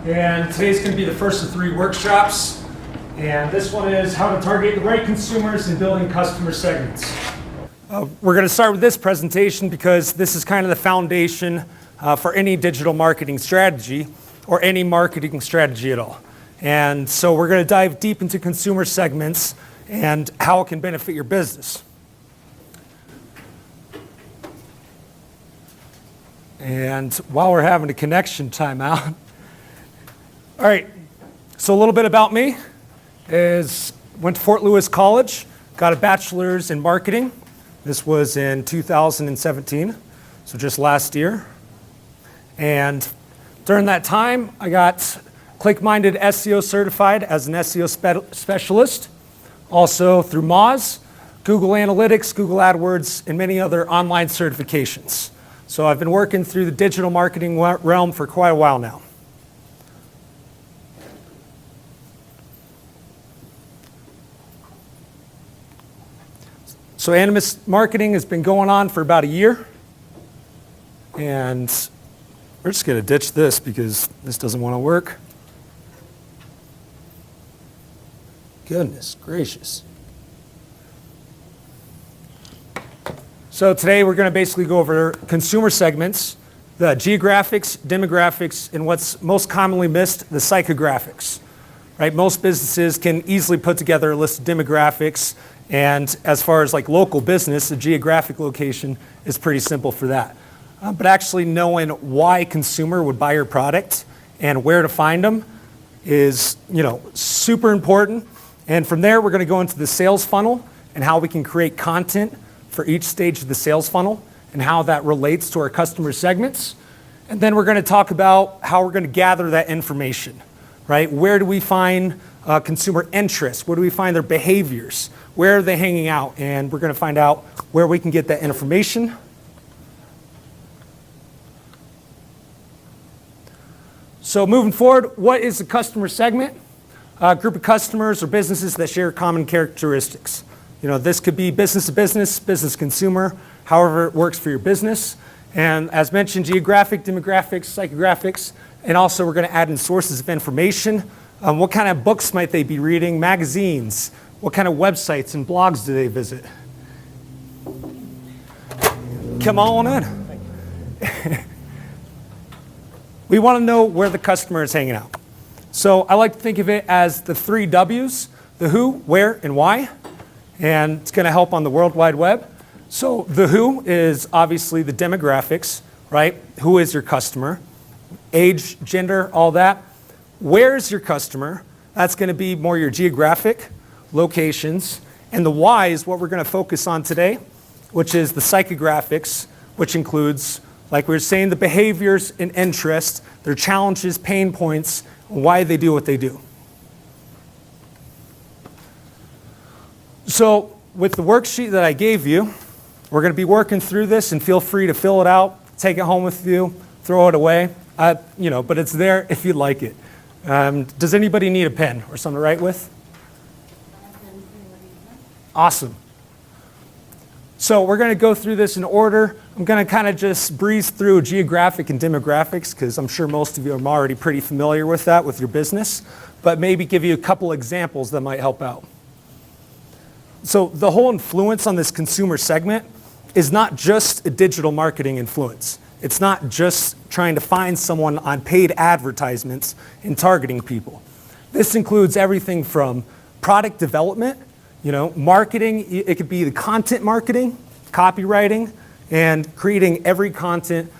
And today's going to be the first of 3 workshops. And this one is how to target the right consumers and building customer segments. We're going to start with this presentation because this is kind of the foundation for any digital marketing strategy or any marketing strategy at all. And so we're going to dive deep into consumer segments and how it can benefit your business. And while we're having a connection timeout, all right, so a little bit about me is went to Fort Lewis College, got a bachelor's in marketing. This was in 2017, so just last year. And during that time, I got ClickMinded SEO certified as an SEO specialist, also through Moz, Google Analytics, Google AdWords, and many other online certifications. So I've been working through the digital marketing realm for quite a while now. So Animus Marketing has been going on for about a year. And we're just going to ditch this because this doesn't want to work. Goodness gracious. So today we're going to basically go over consumer segments, the geographics, demographics, and what's most commonly missed, the psychographics. Right? Most businesses can easily put together a list of demographics, and as far as like local business, the geographic location is pretty simple for that. But actually knowing why a consumer would buy your product and where to find them is, super important. And from there, we're going to go into the sales funnel and how we can create content for each stage of the sales funnel and how that relates to our customer segments. And then we're going to talk about how we're going to gather that information, right? Where do we find consumer interest? Where do we find their behaviors? Where are they hanging out? And we're going to find out where we can get that information. So moving forward, what is a customer segment? A group of customers or businesses that share common characteristics. This could be business to business, business consumer, however it works for your business. And as mentioned, geographic, demographics, psychographics, and also we're going to add in sources of information. What kind of books might they be reading? Magazines? What kind of websites and blogs do they visit? Come on in. We want to know where the customer is hanging out. So I like to think of it as the 3 W's, the who, where, and why. And it's going to help on the World Wide Web. So the who is obviously the demographics, right? Who is your customer? Age, gender, all that. Where is your customer? That's going to be more your geographic locations. And the why is what we're going to focus on today, which is the psychographics, which includes, like we were saying, the behaviors and interests, their challenges, pain points, and why they do what they do. So with the worksheet that I gave you, we're going to be working through this, and feel free to fill it out, take it home with you, throw it away, but it's there if you'd like it. Does anybody need a pen or something to write with? Awesome. So we're going to go through this in order. I'm going to kind of just breeze through geographic and demographics because I'm sure most of you are already pretty familiar with that with your business, but maybe give you a couple examples that might help out. So the whole influence on this consumer segment is not just a digital marketing influence. It's not just trying to find someone on paid advertisements and targeting people. This includes everything from product development, marketing. It could be the content marketing, copywriting, and creating every content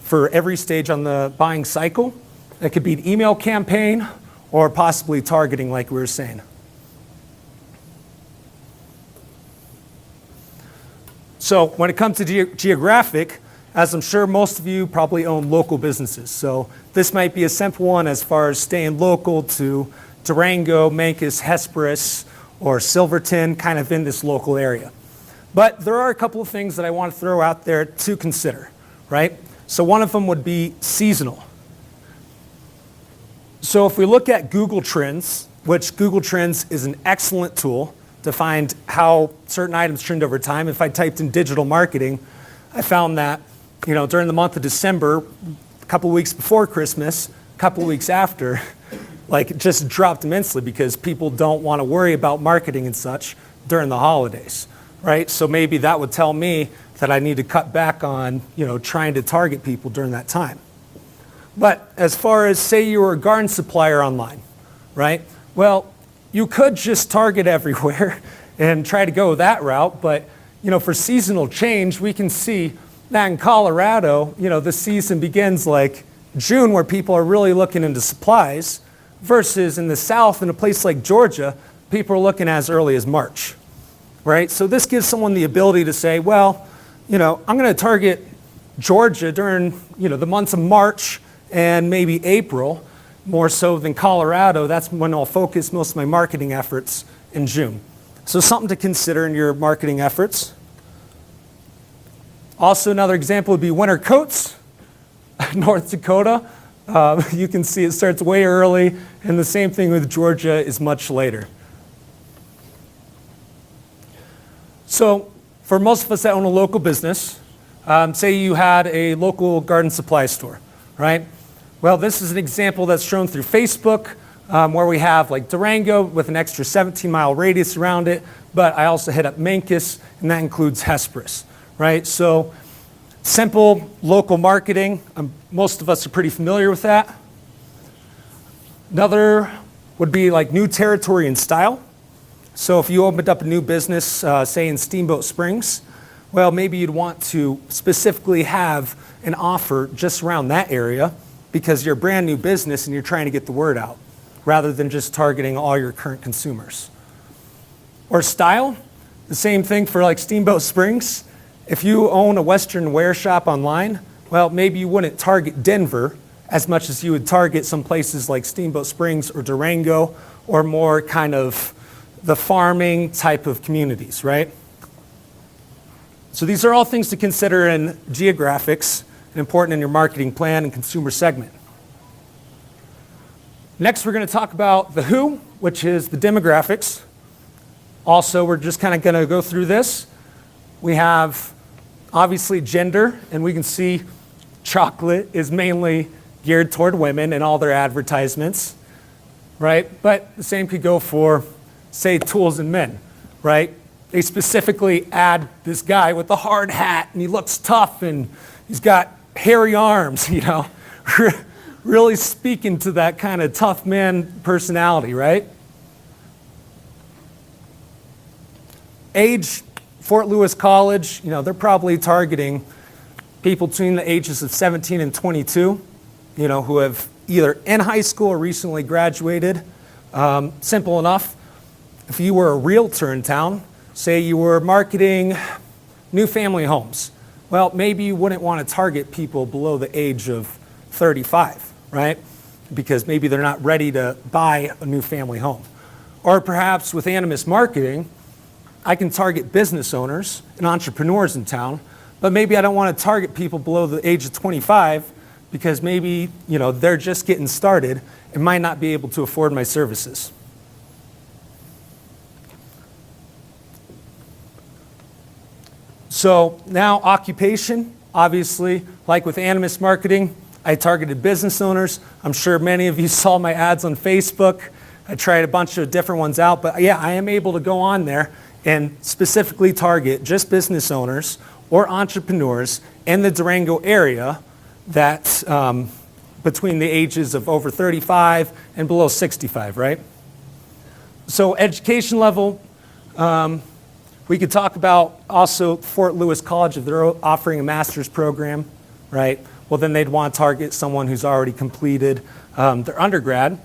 for every stage on the buying cycle. It could be an email campaign or possibly targeting like we were saying. So when it comes to geographic, as I'm sure most of you probably own local businesses. So this might be a simple one as far as staying local to Durango, Mancos, Hesperus, or Silverton, kind of in this local area. But there are a couple of things that I want to throw out there to consider, right? So one of them would be seasonal. So if we look at Google Trends, which Google Trends is an excellent tool to find how certain items trend over time. If I typed in digital marketing, I found that during the month of December, a couple of weeks before Christmas, a couple weeks after, like it just dropped immensely because people don't want to worry about marketing and such during the holidays, right? So maybe that would tell me that I need to cut back on, trying to target people during that time. But as far as, say you were a garden supplier online, right? Well, you could just target everywhere and try to go that route, but for seasonal change, we can see that in Colorado, the season begins like June, where people are really looking into supplies, versus in the South, in a place like Georgia, people are looking as early as March, right? So this gives someone the ability to say, well, I'm going to target Georgia during, the months of March and maybe April, more so than Colorado. That's when I'll focus most of my marketing efforts in June. So something to consider in your marketing efforts. Also, another example would be winter coats. North Dakota, you can see it starts way early, and the same thing with Georgia is much later. So for most of us that own a local business, say you had a local garden supply store, right? Well, this is an example that's shown through Facebook, where we have like Durango with an extra 17-mile radius around it, but I also hit up Mancos, and that includes Hesperus, right? So simple local marketing, most of us are pretty familiar with that. Another would be like new territory and style. So if you opened up a new business, say in Steamboat Springs, well, maybe you'd want to specifically have an offer just around that area because you're a brand new business and you're trying to get the word out, rather than just targeting all your current consumers. Or style, the same thing for like Steamboat Springs. If you own a Western wear shop online, well, maybe you wouldn't target Denver as much as you would target some places like Steamboat Springs or Durango, or more kind of the farming type of communities, right? So these are all things to consider in geographics and important in your marketing plan and consumer segment. Next, we're going to talk about the who, which is the demographics. Also, we're just kind of going to go through this. We have obviously gender, and we can see chocolate is mainly geared toward women in all their advertisements, right? But the same could go for, say, tools and men, right? They specifically add this guy with the hard hat, and he looks tough, and he's got hairy arms, really speaking to that kind of tough man personality, right? Age, Fort Lewis College, they're probably targeting people between the ages of 17 and 22, who have either in high school or recently graduated. Simple enough. If you were a realtor in town, say you were marketing new family homes, well, maybe you wouldn't want to target people below the age of 35, right? Because maybe they're not ready to buy a new family home. Or perhaps with Animus Marketing, I can target business owners and entrepreneurs in town, but maybe I don't want to target people below the age of 25 because maybe, they're just getting started and might not be able to afford my services. So now occupation, obviously, like with Animus Marketing, I targeted business owners. I'm sure many of you saw my ads on Facebook. I tried a bunch of different ones out, but yeah, I am able to go on there and specifically target just business owners or entrepreneurs in the Durango area that between the ages of over 35 and below 65, right? So education level, we could talk about also Fort Lewis College, if they're offering a master's program, right? Well, then they'd want to target someone who's already completed their undergrad,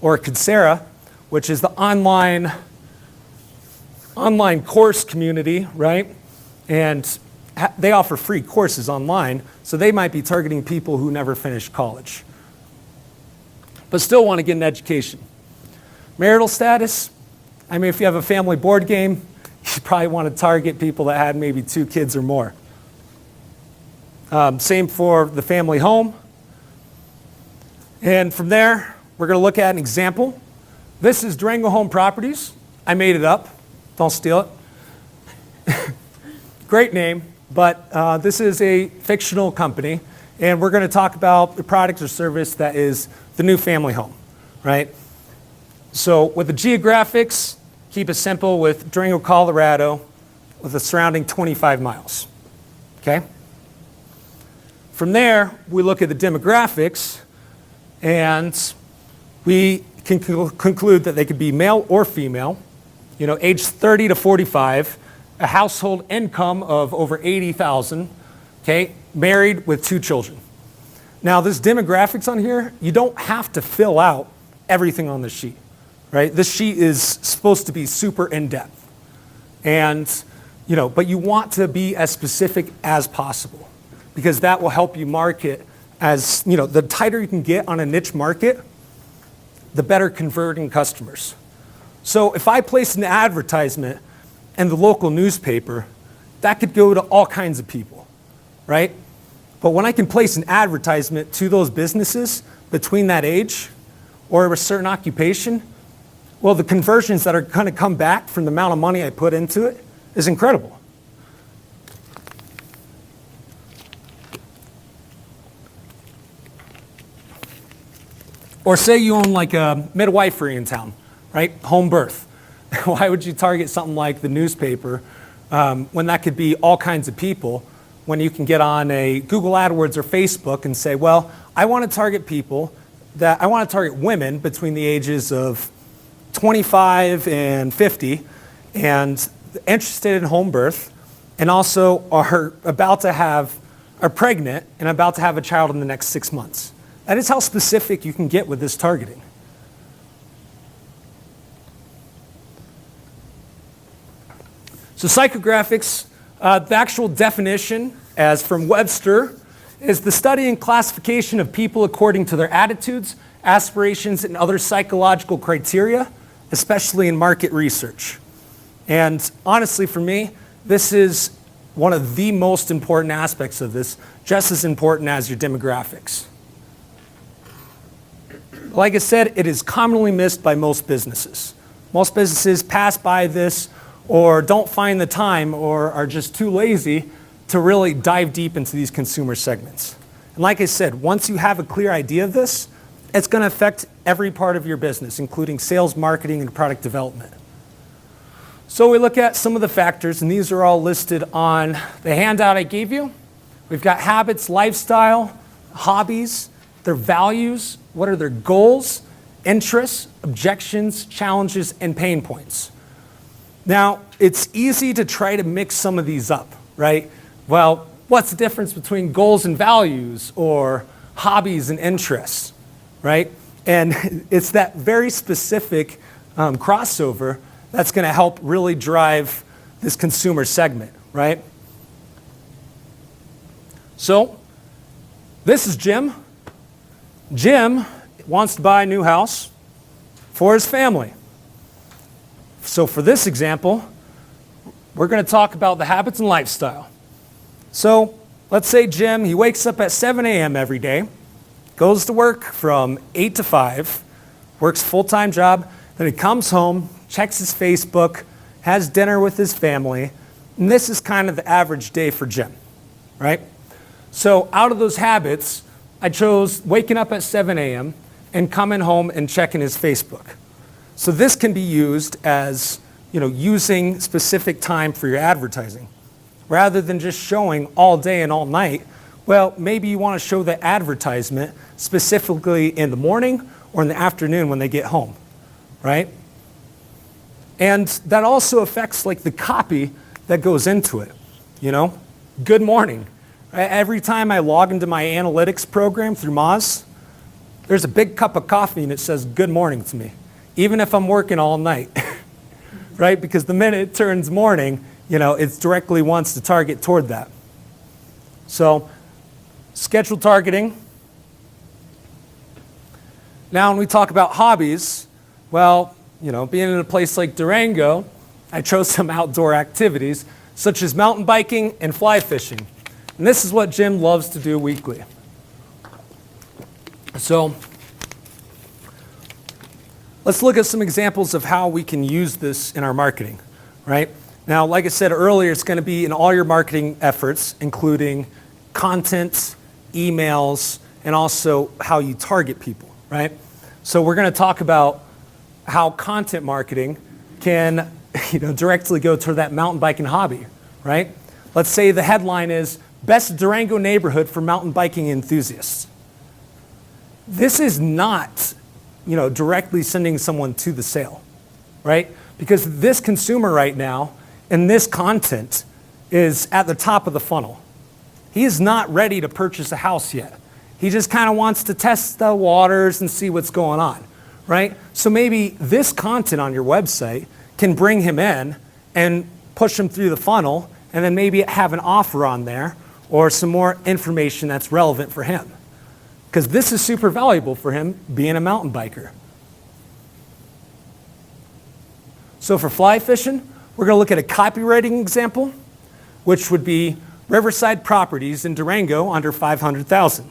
or Coursera, which is the online course community, right? And they offer free courses online, so they might be targeting people who never finished college, but still want to get an education. Marital status, if you have a family board game, you probably want to target people that had maybe 2 kids or more. Same for the family home. And from there, we're going to look at an example. This is Durango Home Properties. I made it up. Don't steal it. Great name, but this is a fictional company, And we're going to talk about the product or service that is the new family home, right? So with the geographics, keep it simple with Durango, Colorado, with the surrounding 25 miles, okay? From there, we look at the demographics, and we can conclude that they could be male or female, age 30 to 45, a household income of over 80,000, okay, married with 2 children. Now, this demographics on here, you don't have to fill out everything on this sheet, right? This sheet is supposed to be super in-depth. And, but you want to be as specific as possible because that will help you market as, the tighter you can get on a niche market, the better converting customers. So if I place an advertisement in the local newspaper, that could go to all kinds of people, right? But when I can place an advertisement to those businesses between that age or a certain occupation, well, the conversions that are going to come back from the amount of money I put into it is incredible. Or say you own like a midwifery in town, right? Home birth. Why would you target something like the newspaper when that could be all kinds of people, when you can get on a Google AdWords or Facebook and say, well, I want to target women between the ages of 25 and 50 and interested in home birth and also are pregnant and about to have a child in the next 6 months. That is how specific you can get with this targeting. So psychographics, the actual definition, as from Webster, is the study and classification of people according to their attitudes, aspirations, and other psychological criteria, especially in market research. And honestly, for me, this is one of the most important aspects of this, just as important as your demographics. Like I said, it is commonly missed by most businesses. Most businesses pass by this or don't find the time or are just too lazy to really dive deep into these consumer segments. And like I said, once you have a clear idea of this, it's going to affect every part of your business, including sales, marketing, and product development. So we look at some of the factors, and these are all listed on the handout I gave you. We've got habits, lifestyle, hobbies, their values, what are their goals, interests, objections, challenges, and pain points. Now, it's easy to try to mix some of these up, right? Well, what's the difference between goals and values or hobbies and interests, right? And it's that very specific crossover that's going to help really drive this consumer segment, right? So, this is Jim. Jim wants to buy a new house for his family. So for this example, we're going to talk about the habits and lifestyle. So let's say Jim, he wakes up at 7 a.m. every day, goes to work from 8 to 5, works a full-time job, then he comes home, checks his Facebook, has dinner with his family, and this is kind of the average day for Jim, right? So out of those habits, I chose waking up at 7 a.m. and coming home and checking his Facebook. So this can be used as, using specific time for your advertising. Rather than just showing all day and all night, well, maybe you want to show the advertisement specifically in the morning or in the afternoon when they get home, right? And that also affects the copy that goes into it, Good morning. Every time I log into my analytics program through Moz, there's a big cup of coffee and it says good morning to me, even if I'm working all night, right? Because the minute it turns morning, it directly wants to target toward that. So, schedule targeting. Now, when we talk about hobbies, well, being in a place like Durango, I chose some outdoor activities such as mountain biking and fly fishing. And this is what Jim loves to do weekly. So let's look at some examples of how we can use this in our marketing, right? Now, like I said earlier, it's going to be in all your marketing efforts, including content, emails, and also how you target people, right? So we're going to talk about how content marketing can directly go to that mountain biking hobby, right? Let's say the headline is Best Durango Neighborhood for Mountain Biking Enthusiasts. This is not directly sending someone to the sale, right? Because this consumer right now and this content is at the top of the funnel. He is not ready to purchase a house yet. He just kind of wants to test the waters and see what's going on, right? So maybe this content on your website can bring him in and push him through the funnel, and then maybe have an offer on there or some more information that's relevant for him. Because this is super valuable for him being a mountain biker. So for fly fishing, we're going to look at a copywriting example, which would be Riverside Properties in Durango under $500,000.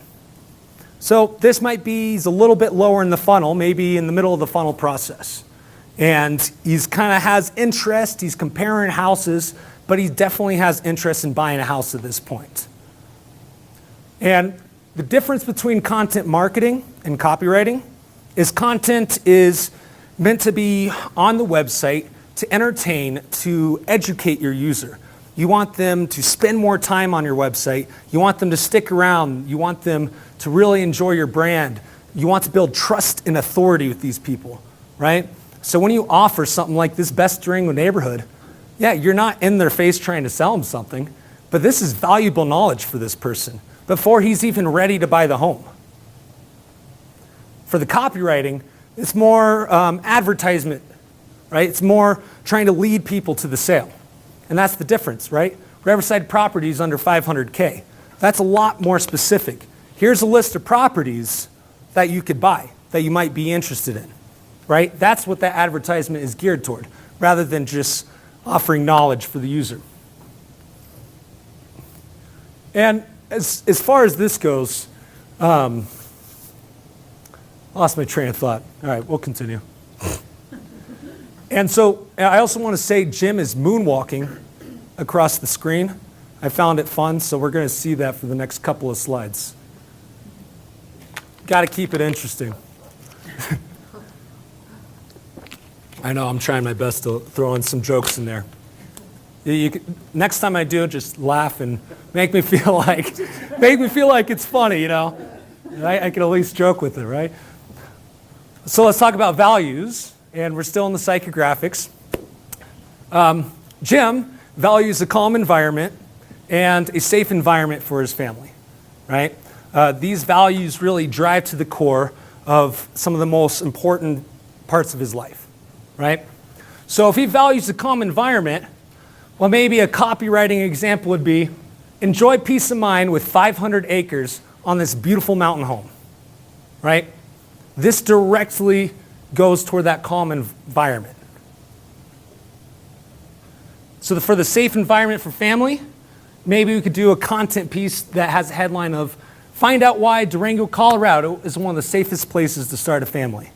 So this might be, he's a little bit lower in the funnel, maybe in the middle of the funnel process. And he's kind of has interest, he's comparing houses, but he definitely has interest in buying a house at this point. And the difference between content marketing and copywriting is content is meant to be on the website to entertain, to educate your user. You want them to spend more time on your website. You want them to stick around. You want them to really enjoy your brand. You want to build trust and authority with these people, right? So when you offer something like this Best Durango Neighborhood, yeah, you're not in their face trying to sell them something, but this is valuable knowledge for this person before he's even ready to buy the home. For the copywriting, it's more advertisement, right? It's more trying to lead people to the sale. And that's the difference, right? Riverside Properties under $500K. That's a lot more specific. Here's a list of properties that you could buy, that you might be interested in, right? That's what that advertisement is geared toward, rather than just offering knowledge for the user. And as far as this goes, lost my train of thought. All right, we'll continue. And so I also want to say Jim is moonwalking across the screen. I found it fun, so we're going to see that for the next couple of slides. Got to keep it interesting. I know, I'm trying my best to throw in some jokes in there. Next time I do, just laugh and make me feel like it's funny, I can at least joke with it, right? So let's talk about values, and we're still in the psychographics. Jim values a calm environment and a safe environment for his family, right? These values really drive to the core of some of the most important parts of his life, right? So if he values a calm environment, well, maybe a copywriting example would be, enjoy peace of mind with 500 acres on this beautiful mountain home, right? This directly goes toward that calm environment. So for the safe environment for family, maybe we could do a content piece that has a headline of, find out why Durango, Colorado is one of the safest places to start a family,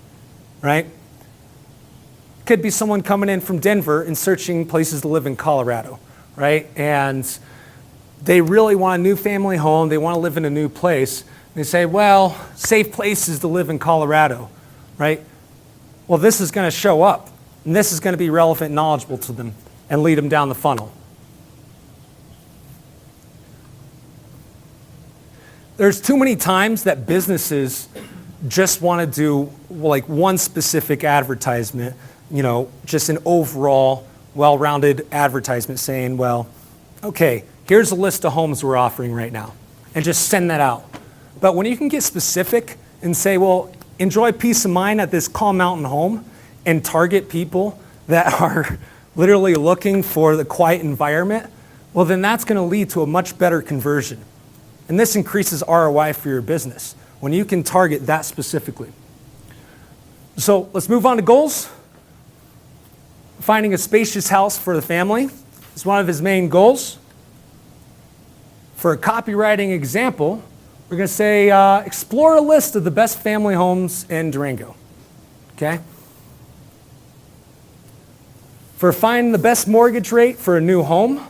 right? Could be someone coming in from Denver and searching places to live in Colorado, right? And they really want a new family home. They want to live in a new place. They say, well, safe places to live in Colorado, right? Well, this is going to show up, and this is going to be relevant and knowledgeable to them and lead them down the funnel. There's too many times that businesses just want to do like one specific advertisement, just an overall well-rounded advertisement saying, well, okay, here's a list of homes we're offering right now, and just send that out. But when you can get specific and say, well, enjoy peace of mind at this calm mountain home and target people that are literally looking for the quiet environment, well, then that's going to lead to a much better conversion. And this increases ROI for your business when you can target that specifically. So let's move on to goals. Finding a spacious house for the family is one of his main goals. For a copywriting example, we're going to say, explore a list of the best family homes in Durango, okay? For finding the best mortgage rate for a new home,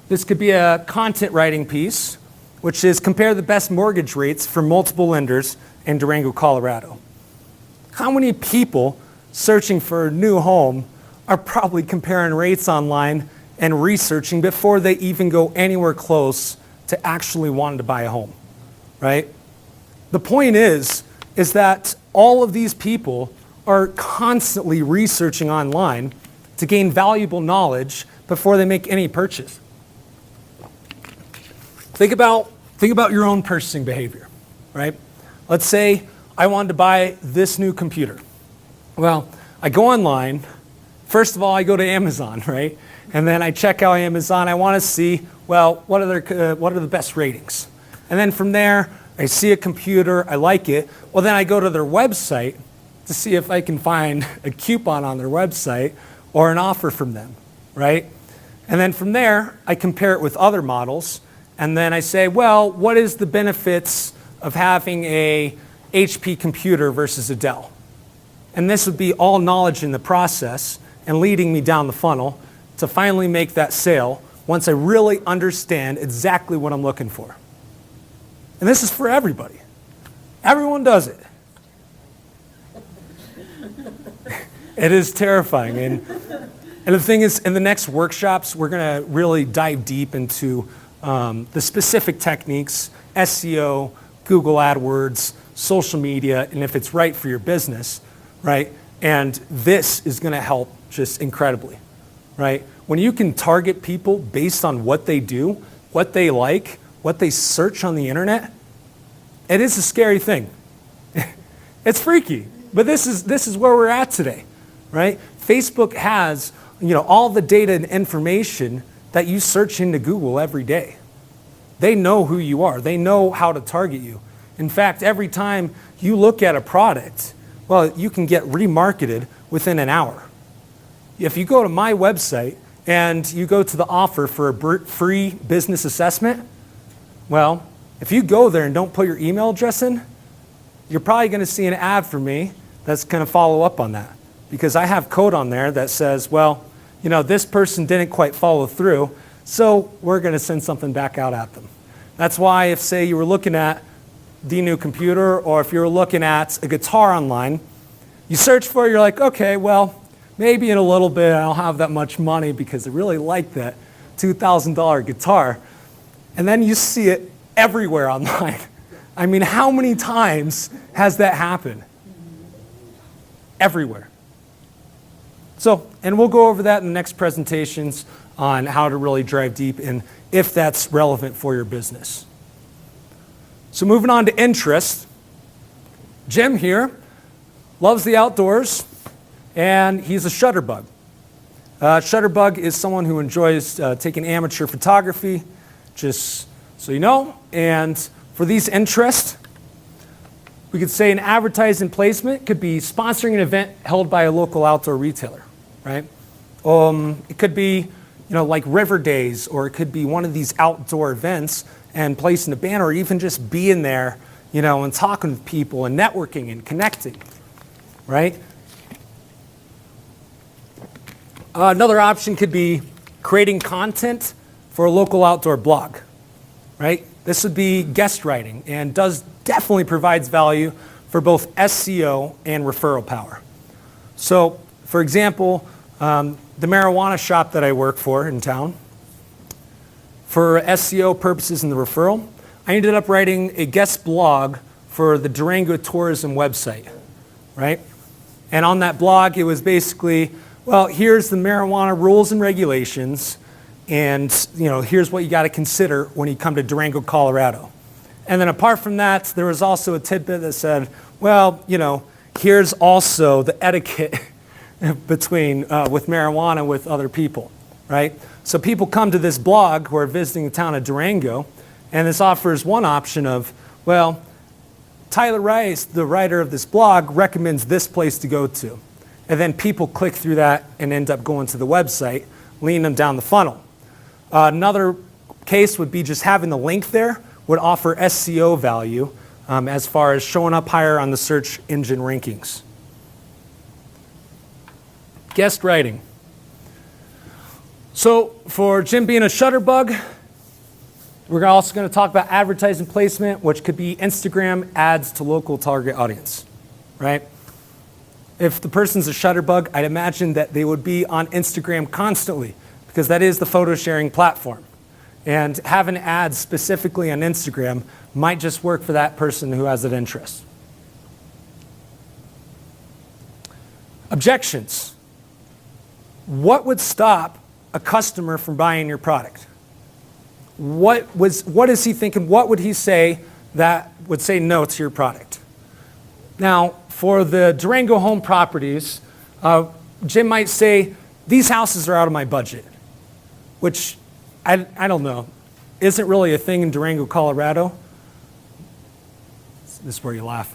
this could be a content writing piece which is compare the best mortgage rates for multiple lenders in Durango, Colorado. How many people searching for a new home are probably comparing rates online and researching before they even go anywhere close to actually wanting to buy a home, right? The point is that all of these people are constantly researching online to gain valuable knowledge before they make any purchase. Think about your own purchasing behavior, right? Let's say I wanted to buy this new computer. Well, I go online. First of all, I go to Amazon, right? And then I check out Amazon. I want to see, well, what are the best ratings? And then from there, I see a computer, I like it. Well, then I go to their website to see if I can find a coupon on their website or an offer from them, right? And then from there, I compare it with other models. And then I say, well, what is the benefits of having a HP computer versus a Dell? And this would be all knowledge in the process and leading me down the funnel to finally make that sale once I really understand exactly what I'm looking for. And this is for everybody. Everyone does it. It is terrifying. And the thing is, in the next workshops, we're going to really dive deep into the specific techniques, SEO, Google AdWords, social media, and if it's right for your business, right? And this is going to help just incredibly, right? When you can target people based on what they do, what they like, what they search on the internet, it is a scary thing. It's freaky, but this is where we're at today, right? Facebook has, all the data and information that you search into Google every day. They know who you are. They know how to target you. In fact, every time you look at a product, well, you can get remarketed within an hour. If you go to my website and you go to the offer for a free business assessment, well, if you go there and don't put your email address in, you're probably going to see an ad for me that's going to follow up on that. Because I have code on there that says, well, this person didn't quite follow through, so we're going to send something back out at them. That's why if, say, you were looking at the new computer, or if you were looking at a guitar online, you search for it, you're like, okay, well, maybe in a little bit I don't have that much money because I really like that $2,000 guitar. And then you see it everywhere online. I mean, how many times has that happened? Everywhere. So, and we'll go over that in the next presentations on how to really drive deep and if that's relevant for your business. So moving on to interest, Jim here loves the outdoors and he's a shutterbug. Shutterbug is someone who enjoys taking amateur photography, just so you know. And for these interests, we could say an advertising placement could be sponsoring an event held by a local outdoor retailer, right? It could be, like River Days, or it could be one of these outdoor events and placing a banner, or even just being there, and talking with people and networking and connecting, right? Another option could be creating content for a local outdoor blog, right? This would be guest writing and definitely provides value for both SEO and referral power. So, for example, the marijuana shop that I work for in town, for SEO purposes and the referral, I ended up writing a guest blog for the Durango Tourism website, right? And on that blog, it was basically, well, here's the marijuana rules and regulations, and here's what you got to consider when you come to Durango, Colorado. And then apart from that, there was also a tidbit that said, well, here's also the etiquette between with marijuana with other people, right? So people come to this blog who are visiting the town of Durango, and this offers one option of, well, Tyler Rice, the writer of this blog, recommends this place to go to. And then people click through that and end up going to the website, leading them down the funnel. Another case would be just having the link there would offer SEO value as far as showing up higher on the search engine rankings. Guest writing. So for Jim being a shutterbug, We're also going to talk about advertising placement, which could be Instagram ads to local target audience, right? If the person's a shutterbug, I'd imagine that they would be on Instagram constantly because that is the photo sharing platform. And having ads specifically on Instagram might just work for that person who has that interest. Objections. What would stop a customer from buying your product? What is he thinking? What would he say that would say no to your product? Now, for the Durango home properties, Jim might say, these houses are out of my budget, which I don't know, isn't really a thing in Durango, Colorado. This is where you laugh.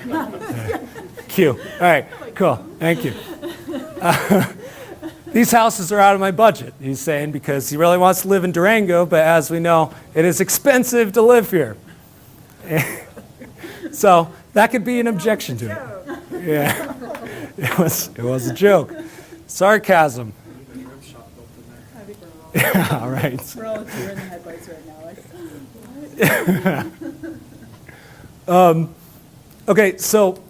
Yeah. Cue. All right, cool. Thank you. These houses are out of my budget, he's saying, because he really wants to live in Durango, but as we know, it is expensive to live here. So that could be an objection to it. Yeah, it was a joke. Sarcasm. Yeah, all right. We're all deer in the headlights right now. Like, Okay, so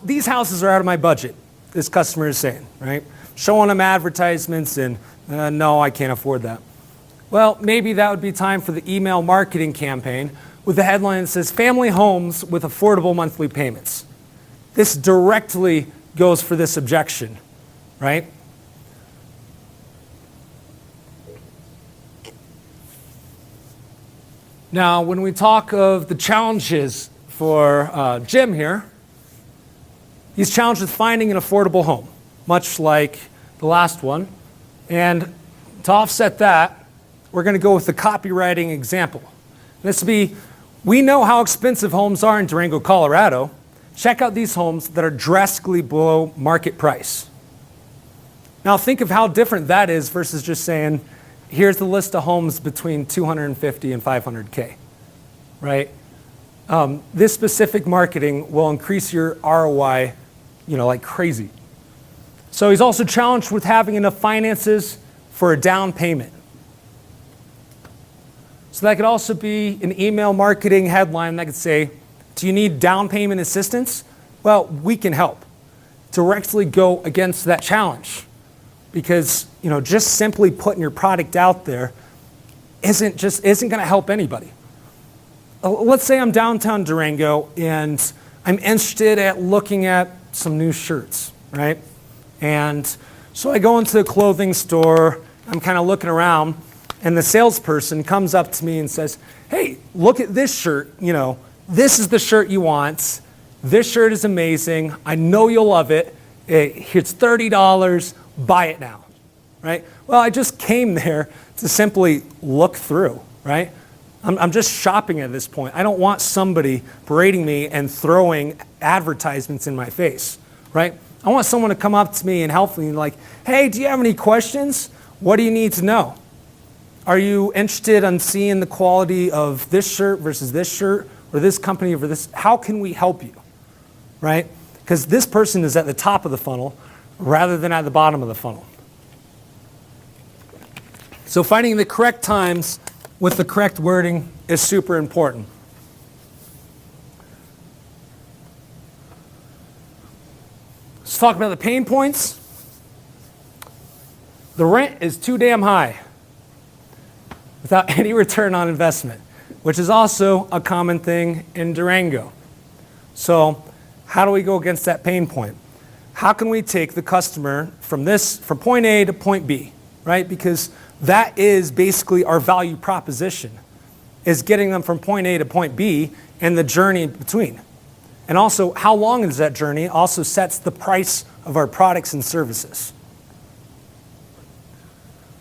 these houses are out of my budget, this customer is saying, right? Showing them advertisements and, no, I can't afford that. Well, maybe that would be time for the email marketing campaign with the headline that says, family homes with affordable monthly payments. This directly goes for this objection, right? Now, when we talk of the challenges for Jim here, he's challenged with finding an affordable home, much like the last one. And to offset that, we're going to go with the copywriting example. This will be, we know how expensive homes are in Durango, Colorado. Check out these homes that are drastically below market price. Now think of how different that is versus just saying, here's the list of homes between 250 and 500K, right? This specific marketing will increase your ROI, like crazy. So he's also challenged with having enough finances for a down payment. So that could also be an email marketing headline that could say, do you need down payment assistance? Well, we can help. Directly go against that challenge. Because just simply putting your product out there isn't going to help anybody. Let's say I'm downtown Durango and I'm interested at looking at some new shirts, right? And so I go into the clothing store, I'm kind of looking around, and the salesperson comes up to me and says, hey, look at this shirt, this is the shirt you want. This shirt is amazing. I know you'll love it. It's $30. Buy it now, right? Well, I just came there to simply look through, right? I'm just shopping at this point. I don't want somebody berating me and throwing advertisements in my face, right? I want someone to come up to me and help me like, hey, do you have any questions? What do you need to know? Are you interested in seeing the quality of this shirt versus this shirt or this company over this? How can we help you, right? Because this person is at the top of the funnel rather than at the bottom of the funnel. So finding the correct times with the correct wording is super important. Let's talk about the pain points. The rent is too damn high without any return on investment, which is also a common thing in Durango. So how do we go against that pain point? How can we take the customer from point A to point B, right? Because that is basically our value proposition, is getting them from point A to point B and the journey in between. And also, how long is that journey also sets the price of our products and services.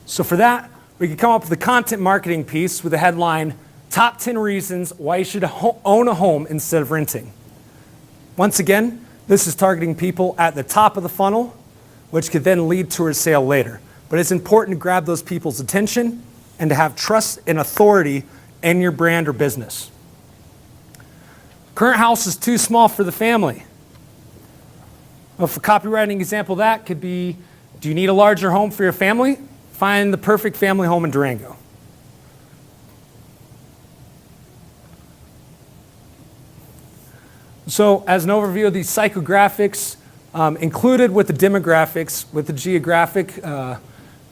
So for that, we could come up with a content marketing piece with a headline, Top 10 Reasons Why You Should Own a Home Instead of Renting. Once again, this is targeting people at the top of the funnel, which could then lead to a sale later. But it's important to grab those people's attention and to have trust and authority in your brand or business. Current house is too small for the family. Well, for copywriting example, that could be, do you need a larger home for your family? Find the perfect family home in Durango. So as an overview of these psychographics, included with the demographics, with the geographic,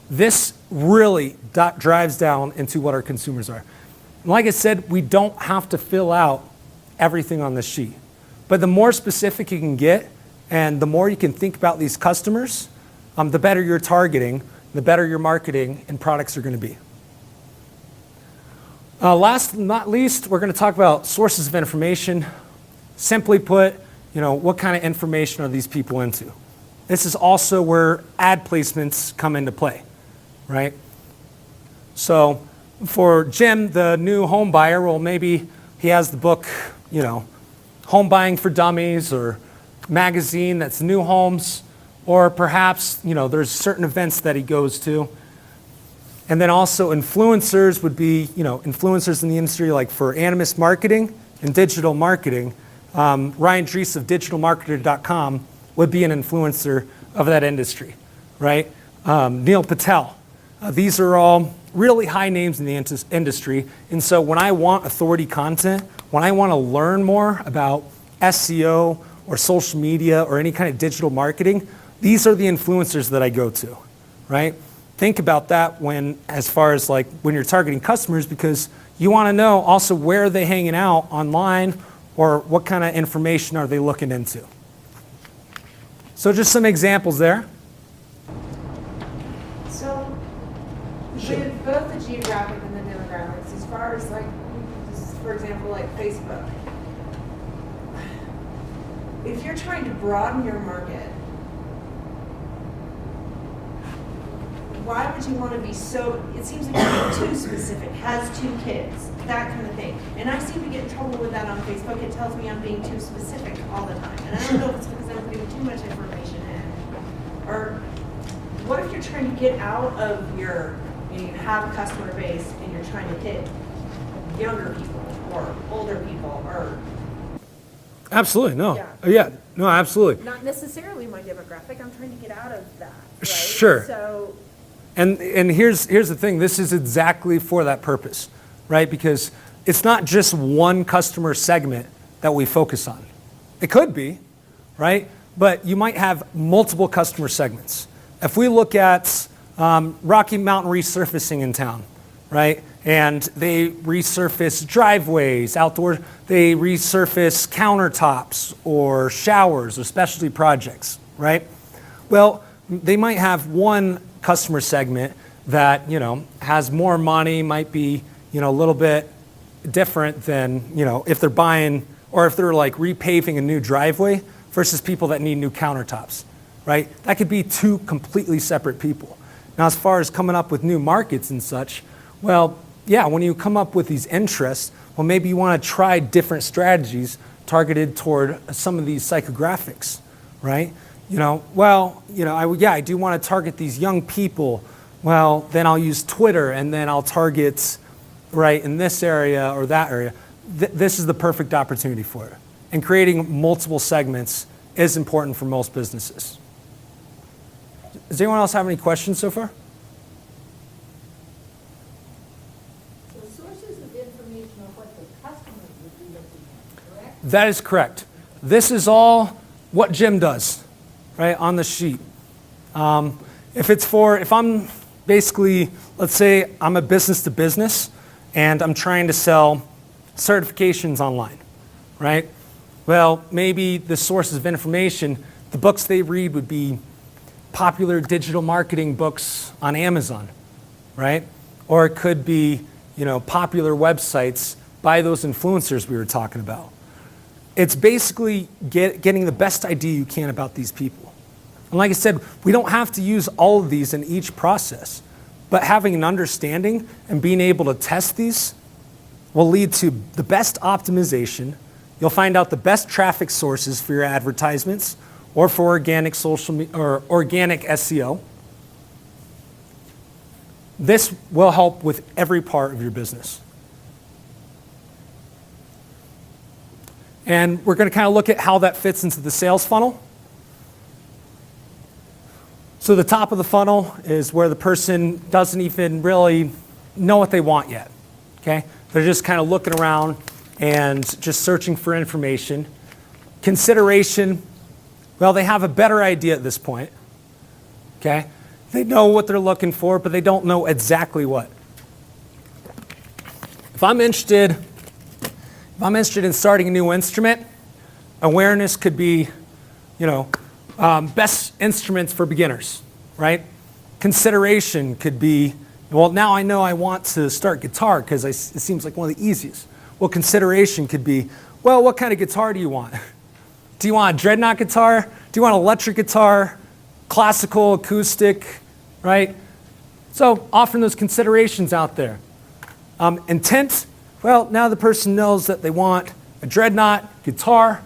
this really drives down into what our consumers are. And like I said, we don't have to fill out everything on this sheet. But the more specific you can get, and the more you can think about these customers, the better your targeting, the better your marketing and products are going to be. Last but not least, we're going to talk about sources of information. Simply put, what kind of information are these people into? This is also where ad placements come into play, right? So for Jim, the new home buyer, well, maybe he has the book, Home Buying for Dummies, or magazine that's new homes, or perhaps, there's certain events that he goes to. And then also influencers would be, influencers in the industry, like for Animus Marketing and digital marketing. Ryan Dries of digitalmarketer.com would be an influencer of that industry, right? Neil Patel. These are all really high names in the industry. And so when I want authority content, when I want to learn more about SEO or social media or any kind of digital marketing, these are the influencers that I go to, right? Think about that as far as like when you're targeting customers, because you want to know also where are they hanging out online, or what kind of information are they looking into. So just some examples there. So, with both the geographic and the demographics, as far as like, for example, like Facebook, if you're trying to broaden your market, why would you want to be so, it seems like you're being too specific, has 2 kids, that kind of thing. And I seem to get in trouble with that on Facebook. It tells me I'm being too specific all the time. And I don't know if it's because I'm putting too much information in. Or what if you're trying to get out of your, you have a customer base and you're trying to hit younger people or older people or... Absolutely, no. Yeah. Yeah, no, absolutely. Not necessarily my demographic. I'm trying to get out of that, right? Sure. So... And here's the thing, this is exactly for that purpose, right? Because it's not just one customer segment that we focus on. It could be, right? But you might have multiple customer segments. If we look at Rocky Mountain Resurfacing in town, right? And they resurface driveways, outdoor, they resurface countertops or showers or specialty projects, right? Well, they might have one customer segment that has more money, might be a little bit different than if they're buying or if they're like repaving a new driveway versus people that need new countertops, right? That could be 2 completely separate people. Now, as far as coming up with new markets and such, well, yeah, when you come up with these interests, well, maybe you want to try different strategies targeted toward some of these psychographics, right? I do want to target these young people. Well, then I'll use Twitter, and then I'll target right in this area or that area. This is the perfect opportunity for it. And creating multiple segments is important for most businesses. Does anyone else have any questions so far? The sources of information are what the customers would be looking at, correct? That is correct. This is all what Jim does, right, on the sheet. If I'm basically, let's say I'm a business to business and I'm trying to sell certifications online, right? Well, maybe the sources of information, the books they read would be popular digital marketing books on Amazon, right? Or it could be, popular websites by those influencers we were talking about. It's basically getting the best idea you can about these people. And like I said, we don't have to use all of these in each process, but having an understanding and being able to test these will lead to the best optimization. You'll find out the best traffic sources for your advertisements or for organic organic SEO. This will help with every part of your business. And we're going to kind of look at how that fits into the sales funnel. So the top of the funnel is where the person doesn't even really know what they want yet, okay? They're just kind of looking around and just searching for information. Consideration, well, they have a better idea at this point. Okay? They know what they're looking for, but they don't know exactly what. If I'm interested in starting a new instrument, awareness could be, best instruments for beginners, right? Consideration could be, well, now I know I want to start guitar because it seems like one of the easiest. Well, consideration could be, well, what kind of guitar do you want? Do you want a dreadnought guitar? Do you want an electric guitar? Classical, acoustic, right? So offering those considerations out there. Intent, well, now the person knows that they want a dreadnought guitar,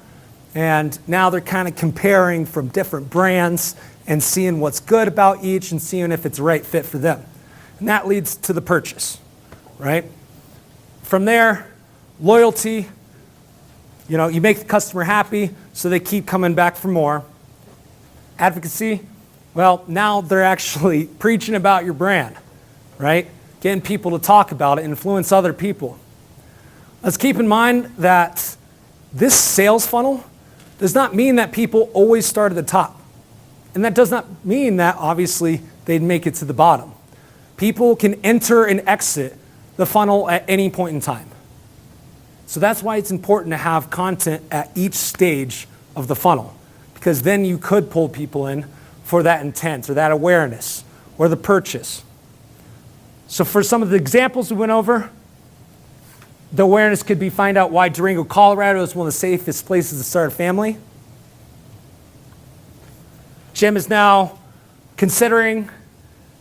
and now they're kind of comparing from different brands and seeing what's good about each and seeing if it's the right fit for them. And that leads to the purchase, right? From there, loyalty, you make the customer happy so they keep coming back for more. Advocacy, well, now they're actually preaching about your brand, right? Getting people to talk about it, influence other people. Let's keep in mind that this sales funnel does not mean that people always start at the top. And that does not mean that, obviously, they'd make it to the bottom. People can enter and exit the funnel at any point in time. So that's why it's important to have content at each stage of the funnel, because then you could pull people in for that intent or that awareness or the purchase. So for some of the examples we went over, the awareness could be find out why Durango, Colorado is one of the safest places to start a family. Jim is now considering,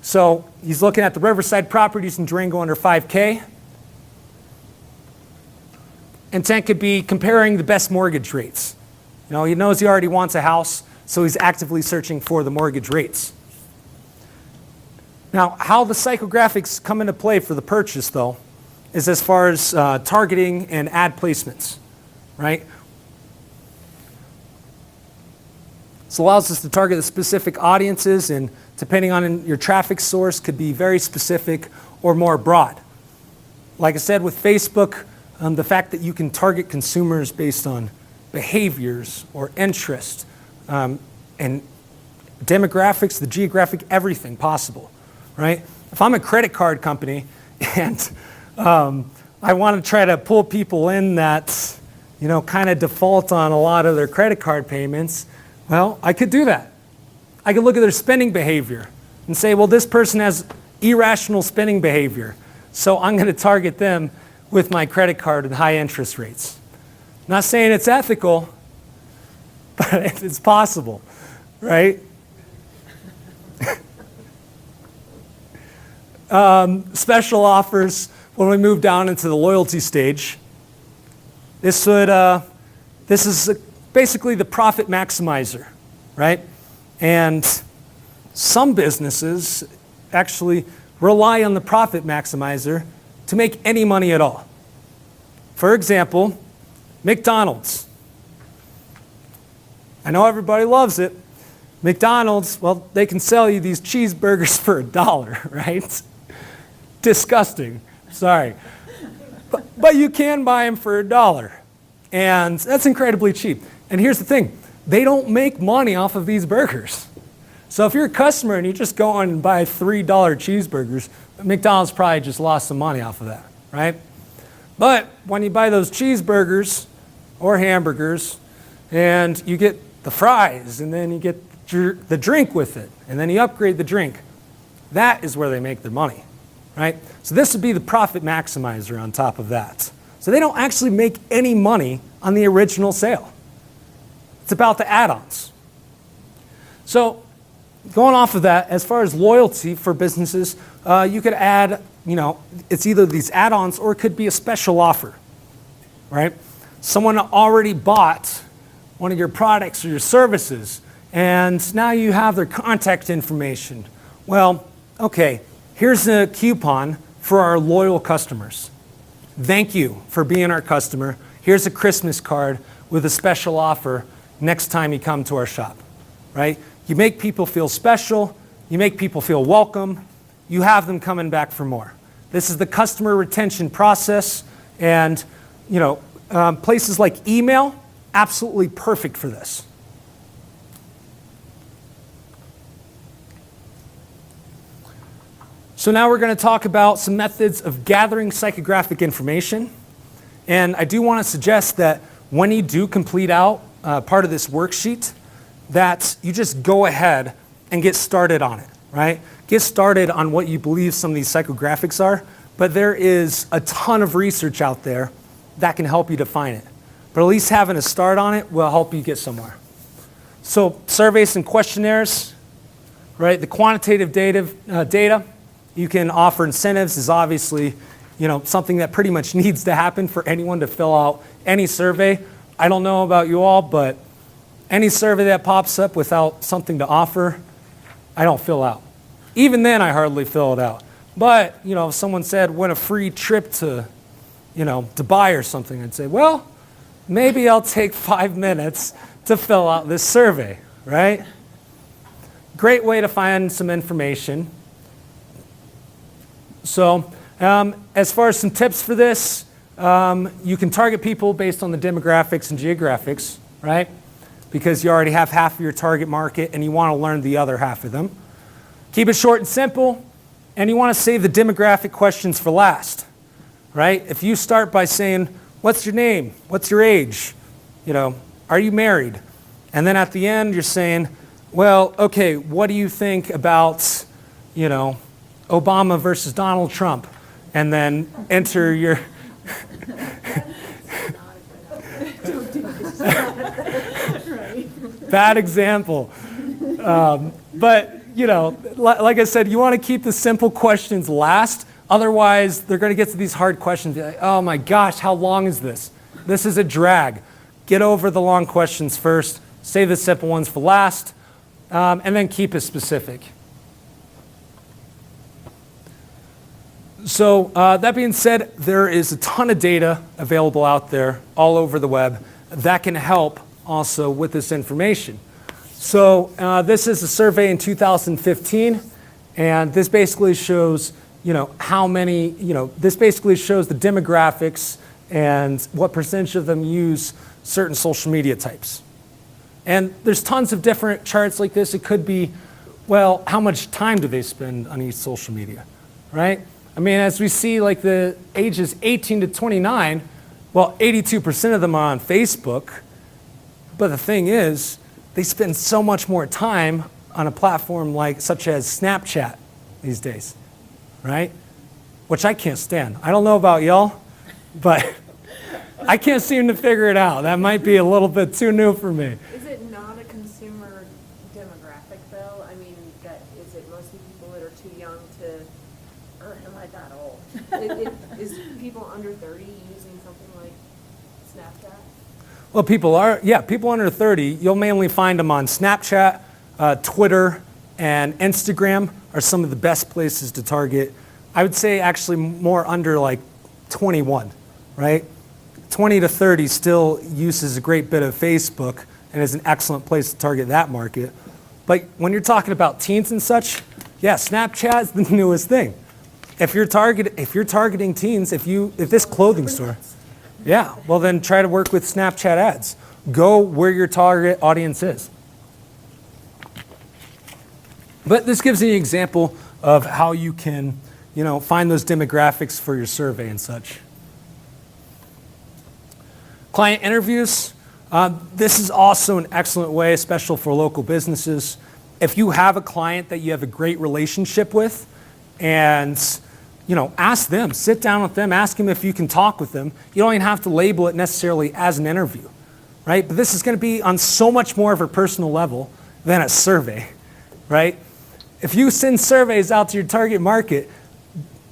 so he's looking at the Riverside properties in Durango under 5K. Intent could be comparing the best mortgage rates. He knows he already wants a house, so he's actively searching for the mortgage rates. Now, how the psychographics come into play for the purchase, though, is as far as targeting and ad placements, right? This allows us to target the specific audiences, and depending on your traffic source, could be very specific or more broad. Like I said, with Facebook, the fact that you can target consumers based on behaviors or interest and demographics, the geographic, everything possible, right? If I'm a credit card company and I want to try to pull people in that, kind of default on a lot of their credit card payments, well, I could do that. I could look at their spending behavior and say, well, this person has irrational spending behavior, so I'm going to target them with my credit card and high interest rates. Not saying it's ethical, but it's possible, right? Special offers when we move down into the loyalty stage. This is basically the profit maximizer, right? And some businesses actually rely on the profit maximizer to make any money at all. For example, McDonald's. I know everybody loves it. McDonald's, well, they can sell you these cheeseburgers for $1, right? Disgusting. Sorry. But you can buy them for $1. And that's incredibly cheap. And here's the thing. They don't make money off of these burgers. So if you're a customer and you just go on and buy $3 cheeseburgers, McDonald's probably just lost some money off of that, right? But when you buy those cheeseburgers or hamburgers and you get the fries and then you get the drink with it and then you upgrade the drink, that is where they make their money, right? So this would be the profit maximizer on top of that. So they don't actually make any money on the original sale. It's about the add-ons. So going off of that, as far as loyalty for businesses, you could add, it's either these add-ons or it could be a special offer, right? Someone already bought one of your products or your services, and now you have their contact information. Well, okay, here's a coupon for our loyal customers. Thank you for being our customer. Here's a Christmas card with a special offer next time you come to our shop, right? You make people feel special, you make people feel welcome, you have them coming back for more. This is the customer retention process, and places like email absolutely perfect for this. So now we're going to talk about some methods of gathering psychographic information. And I do want to suggest that when you do complete out part of this worksheet, that you just go ahead and get started on it, right? Get started on what you believe some of these psychographics are, but there is a ton of research out there that can help you define it. But at least having a start on it will help you get somewhere. So surveys and questionnaires, right? The quantitative data, you can offer incentives is obviously, something that pretty much needs to happen for anyone to fill out any survey. I don't know about you all, but any survey that pops up without something to offer, I don't fill out. Even then, I hardly fill it out. But, if someone said, win a free trip to, Dubai or something, I'd say, well, maybe I'll take 5 minutes to fill out this survey, right? Great way to find some information. So, as far as some tips for this, you can target people based on the demographics and geographics, right? Because you already have half of your target market and you want to learn the other half of them. Keep it short and simple, and you want to save the demographic questions for last, right? If you start by saying, what's your name? What's your age? Are you married? And then at the end you're saying, well, okay, what do you think about, Obama versus Donald Trump? And then enter your... Bad example. But, like I said, you want to keep the simple questions last. Otherwise, they're going to get to these hard questions. Be like, oh my gosh, how long is this? This is a drag. Get over the long questions first. Save the simple ones for last. And then keep it specific. So that being said, there is a ton of data available out there all over the web that can help also with this information. So this is a survey in 2015, and this basically shows, how many, this basically shows the demographics and what percentage of them use certain social media types. And there's tons of different charts like this. It could be, well, how much time do they spend on each social media, right? I mean, as we see, like the ages 18 to 29, well, 82% of them are on Facebook. But the thing is, they spend so much more time on a platform such as Snapchat these days, right? Which I can't stand. I don't know about y'all, but I can't seem to figure it out. That might be a little bit too new for me. Is it not a consumer demographic, though? I mean, is it mostly people that are too young to, or am I that old? Is people under 30 using something like Snapchat? Well, people under 30, you'll mainly find them on Snapchat, Twitter, and Instagram are some of the best places to target. I would say actually more under 21, right? 20 to 30 still uses a great bit of Facebook and is an excellent place to target that market. But when you're talking about teens and such, yeah, Snapchat is the newest thing. If you're targeting teens, if this clothing store, yeah, well then try to work with Snapchat ads. Go where your target audience is. But this gives you an example of how you can, find those demographics for your survey and such. Client interviews. This is also an excellent way, especially for local businesses. If you have a client that you have a great relationship with, and ask them, sit down with them, ask them if you can talk with them. You don't even have to label it necessarily as an interview, right? But this is going to be on so much more of a personal level than a survey, right? If you send surveys out to your target market,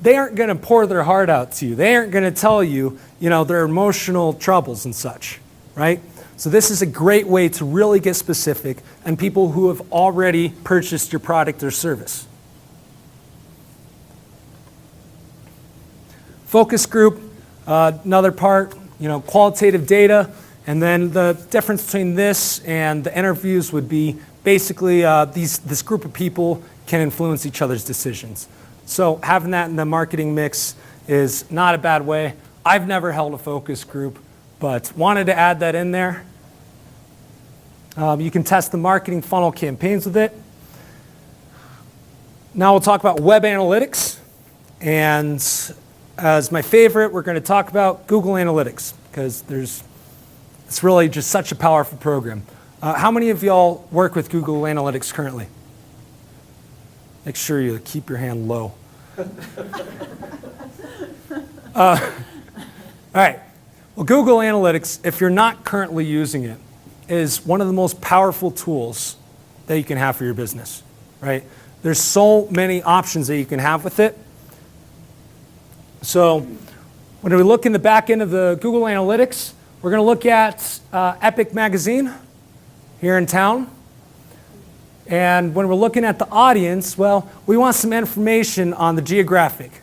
they aren't going to pour their heart out to you. They aren't going to tell you, their emotional troubles and such, right? So this is a great way to really get specific on people who have already purchased your product or service. Focus group, another part, qualitative data, and then the difference between this and the interviews would be basically this group of people can influence each other's decisions. So having that in the marketing mix is not a bad way. I've never held a focus group, but wanted to add that in there. You can test the marketing funnel campaigns with it. Now we'll talk about web analytics. And as my favorite, we're going to talk about Google Analytics because it's really just such a powerful program. How many of y'all work with Google Analytics currently? Make sure you keep your hand low. All right. Well, Google Analytics, if you're not currently using it, is one of the most powerful tools that you can have for your business, right? There's so many options that you can have with it. So when we look in the back end of the Google Analytics, we're going to look at Epic Magazine here in town. And when we're looking at the audience, well, we want some information on the geographic,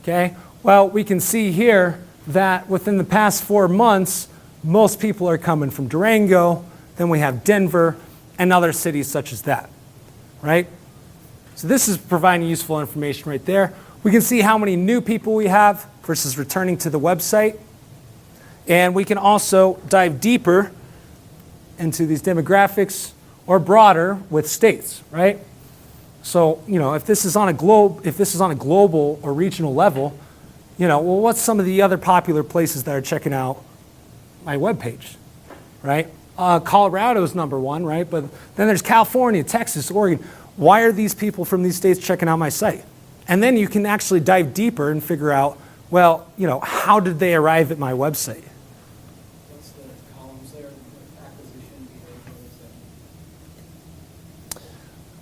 okay? Well, we can see here that within the past 4 months, most people are coming from Durango, then we have Denver, and other cities such as that, right? So this is providing useful information right there. We can see how many new people we have versus returning to the website. And we can also dive deeper into these demographics or broader with states, right? So, if this is on a global or regional level, well, what's some of the other popular places that are checking out my webpage, right? Colorado's number one, right? But then there's California, Texas, Oregon. Why are these people from these states checking out my site? And then you can actually dive deeper and figure out, well, how did they arrive at my website? What's the columns there, acquisition,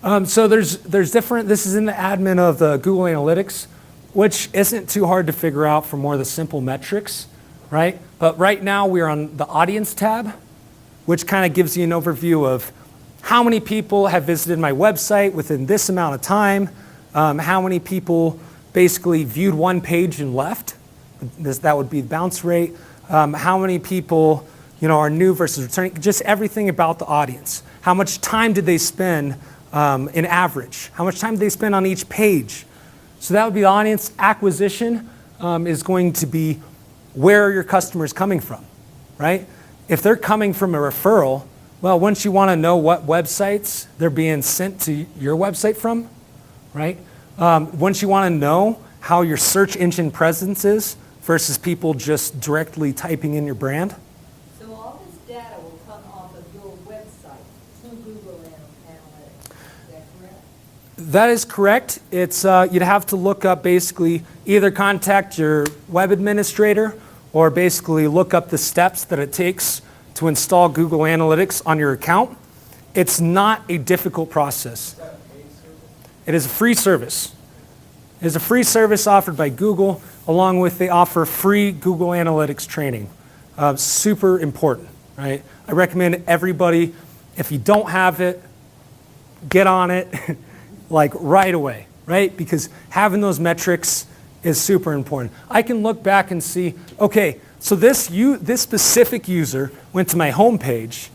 behavior? So there's different, this is in the admin of the Google Analytics, which isn't too hard to figure out for more of the simple metrics, right? But right now we're on the audience tab, which kind of gives you an overview of how many people have visited my website within this amount of time, how many people basically viewed one page and left. That would be the bounce rate. How many people are new versus returning, just everything about the audience. How much time did they spend in average? How much time did they spend on each page? So that would be the audience. Acquisition is going to be where are your customers coming from, right? If they're coming from a referral, well, wouldn't you want to know what websites they're being sent to your website from, right? Wouldn't you want to know how your search engine presence is versus people just directly typing in your brand? So all this data will come off of your website to Google Analytics, is that correct? That is correct. It's you'd have to look up basically either contact your web administrator or basically look up the steps that it takes to install Google Analytics on your account. It's not a difficult process. Is that a paid service? It is a free service. It is a free service offered by Google, along with they offer free Google Analytics training. Super important, right? I recommend everybody, if you don't have it, get on it like right away, right? Because having those metrics is super important. I can look back and see, okay, so this specific user went to my homepage.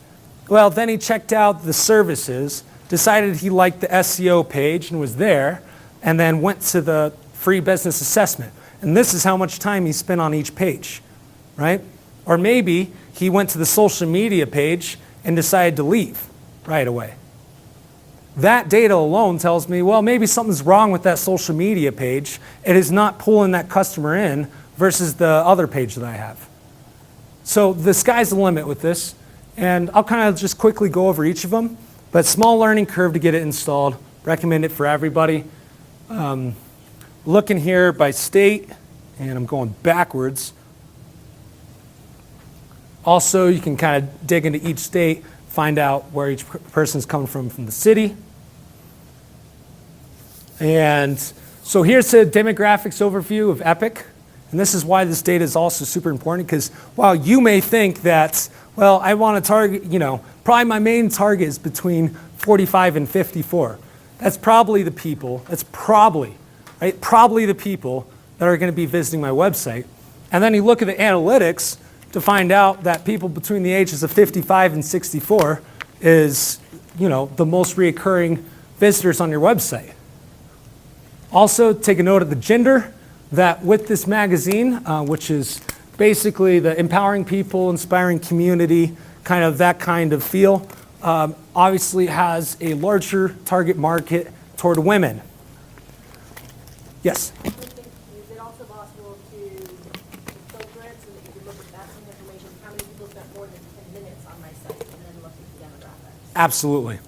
Well, then he checked out the services, decided he liked the SEO page and was there, and then went to the free business assessment. And this is how much time he spent on each page, right? Or maybe he went to the social media page and decided to leave right away. That data alone tells me, well, maybe something's wrong with that social media page. It is not pulling that customer in versus the other page that I have. So the sky's the limit with this. And I'll kind of just quickly go over each of them. But small learning curve to get it installed. Recommend it for everybody. Looking here by state, and I'm going backwards. Also, you can kind of dig into each state, find out where each person's coming from the city. And so here's a demographics overview of Epic. And this is why this data is also super important, because while you may think that, well, I want to target, probably my main target is between 45 and 54. That's probably the people, probably the people that are going to be visiting my website. And then you look at the analytics to find out that people between the ages of 55 and 64 is, the most reoccurring visitors on your website. Also, take a note of the gender, that with this magazine, which is basically the empowering people, inspiring community, kind of that kind of feel, obviously has a larger target market toward women. Yes? Is it also possible to filter it so that you can look at that same information, how many people spent more than 10 minutes on my site, and then look at the demographics? Absolutely.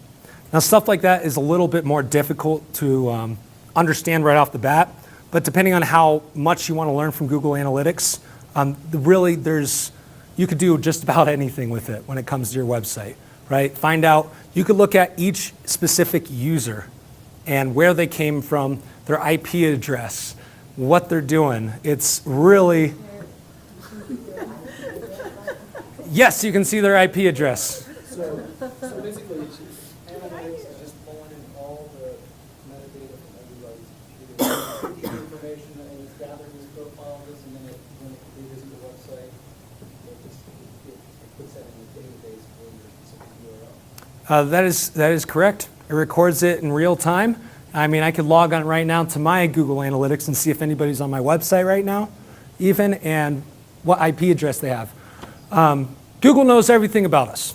Now, stuff like that is a little bit more difficult to understand right off the bat, but depending on how much you want to learn from Google Analytics, really you could do just about anything with it when it comes to your website, right? Find out, you could look at each specific user and where they came from, their IP address, what they're doing. It's really, yes, you can see their IP address. So basically, it's just analytics is just pulling in all the metadata from everybody's computer information, and it's gathering this profile, this, and then when it revisits the website, it puts that in the database for your specific URL. That is correct. It records it in real time. I mean, I could log on right now to my Google Analytics and see if anybody's on my website right now, even, and what IP address they have. Google knows everything about us.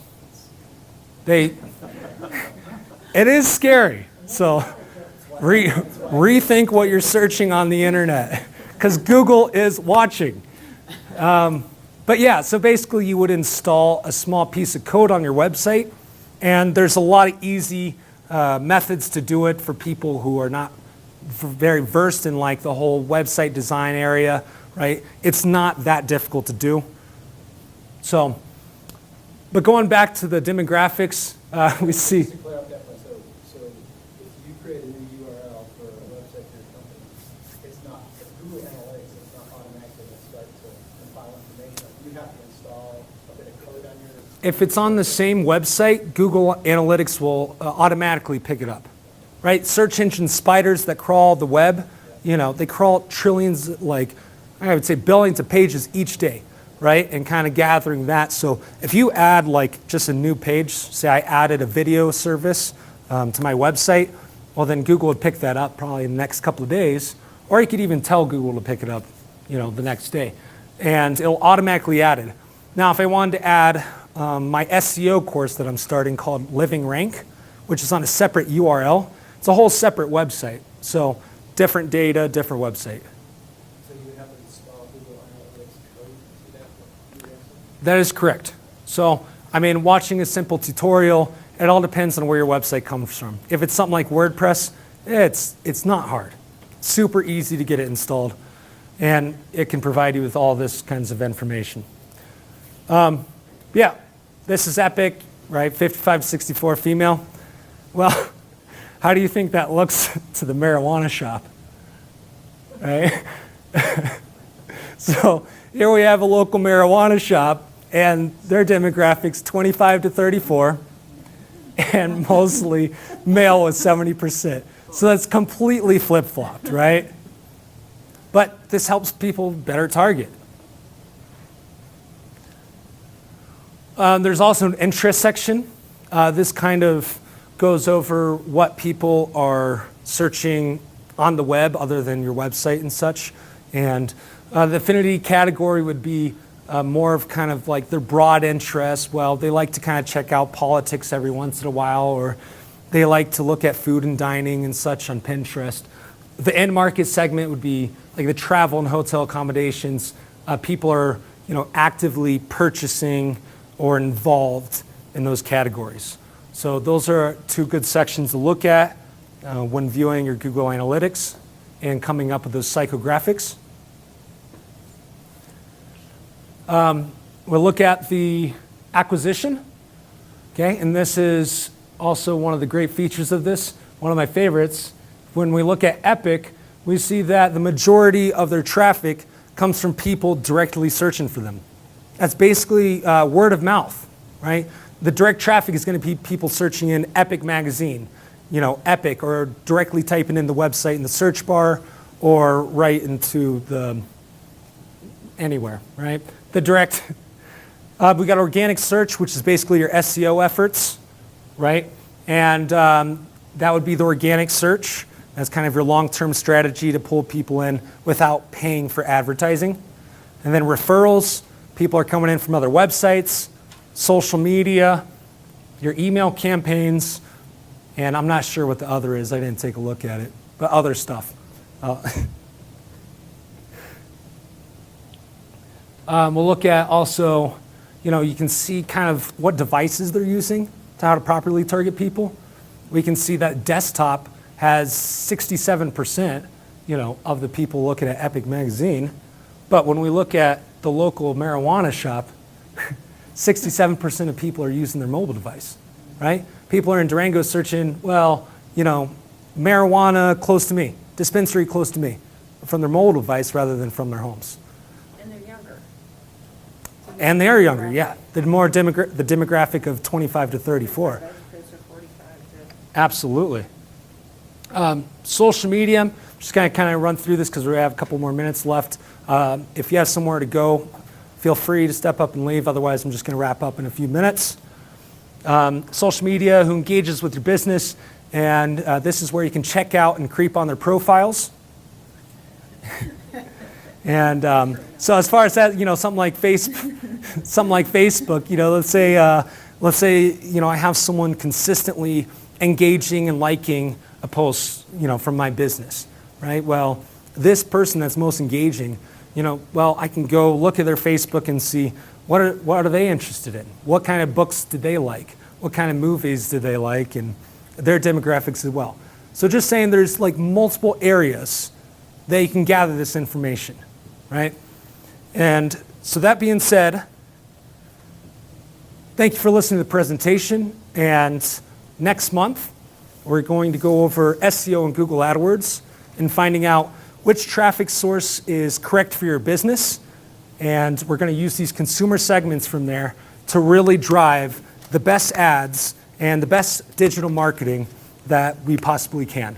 It is scary. So rethink what you're searching on the internet, because Google is watching. But yeah, so basically you would install a small piece of code on your website, and there's a lot of easy methods to do it for people who are not very versed in like the whole website design area, right? It's not that difficult to do. So, but going back to the demographics, we see. Just to clarify, so if you create a new URL for a website for your company, it's not, for Google Analytics, it's not automatically going to start to compile information. You have to install a bit of code on your. If it's on the same website, Google Analytics will automatically pick it up, right? Search engine spiders that crawl the web, they crawl trillions, like I would say billions of pages each day, right? And kind of gathering that. So if you add like just a new page, say I added a video service to my website, well then Google would pick that up probably in the next couple of days, or you could even tell Google to pick it up, the next day, and it'll automatically add it. Now, if I wanted to add my SEO course that I'm starting called Living Rank, which is on a separate URL, it's a whole separate website. So different data, different website. So you would have to install Google Analytics code to do that? That is correct. So, I mean, watching a simple tutorial, it all depends on where your website comes from. If it's something like WordPress, it's not hard. Super easy to get it installed, and it can provide you with all this kinds of information. Yeah, this is Epic, right? 55 to 64 female. Well, how do you think that looks to the marijuana shop, right? So here we have a local marijuana shop, and their demographics 25 to 34, and mostly male with 70%. So that's completely flip-flopped, right? But this helps people better target. There's also an interest section. This kind of goes over what people are searching on the web other than your website and such. And the affinity category would be more of kind of like their broad interests. Well, they like to kind of check out politics every once in a while, or they like to look at food and dining and such on Pinterest. The end market segment would be like the travel and hotel accommodations. People are actively purchasing or involved in those categories. So those are two good sections to look at when viewing your Google Analytics and coming up with those psychographics. We'll look at the acquisition, okay? And this is also one of the great features of this, one of my favorites. When we look at Epic, we see that the majority of their traffic comes from people directly searching for them. That's basically word of mouth, right? The direct traffic is going to be people searching in Epic magazine, Epic, or directly typing in the website in the search bar, or right into the anywhere, right? The direct, we got organic search, which is basically your SEO efforts, right? And that would be the organic search. That's kind of your long-term strategy to pull people in without paying for advertising. And then referrals, people are coming in from other websites, social media, your email campaigns, and I'm not sure what the other is. I didn't take a look at it, but other stuff. We'll look at also, you can see kind of what devices they're using to how to properly target people. We can see that desktop has 67%, of the people looking at Epic Magazine. But when we look at the local marijuana shop, 67% of people are using their mobile device, right? People are in Durango searching, marijuana close to me, dispensary close to me, from their mobile device rather than from their homes. And they're younger. And they are younger, yeah. The demographic of 25 to 34. Absolutely. Social media, I'm just going to kind of run through this because we have a couple more minutes left. If you have somewhere to go, feel free to step up and leave. Otherwise, I'm just going to wrap up in a few minutes. Social media, who engages with your business, and this is where you can check out and creep on their profiles. And so as far as that, something like Facebook, let's say I have someone consistently engaging and liking a post, from my business, right? Well, this person that's most engaging, I can go look at their Facebook and see what are they interested in? What kind of books do they like? What kind of movies do they like? And their demographics as well. So just saying there's like multiple areas that you can gather this information, right? And so that being said, thank you for listening to the presentation. And next month, we're going to go over SEO and Google AdWords and finding out which traffic source is correct for your business. And we're going to use these consumer segments from there to really drive the best ads and the best digital marketing that we possibly can.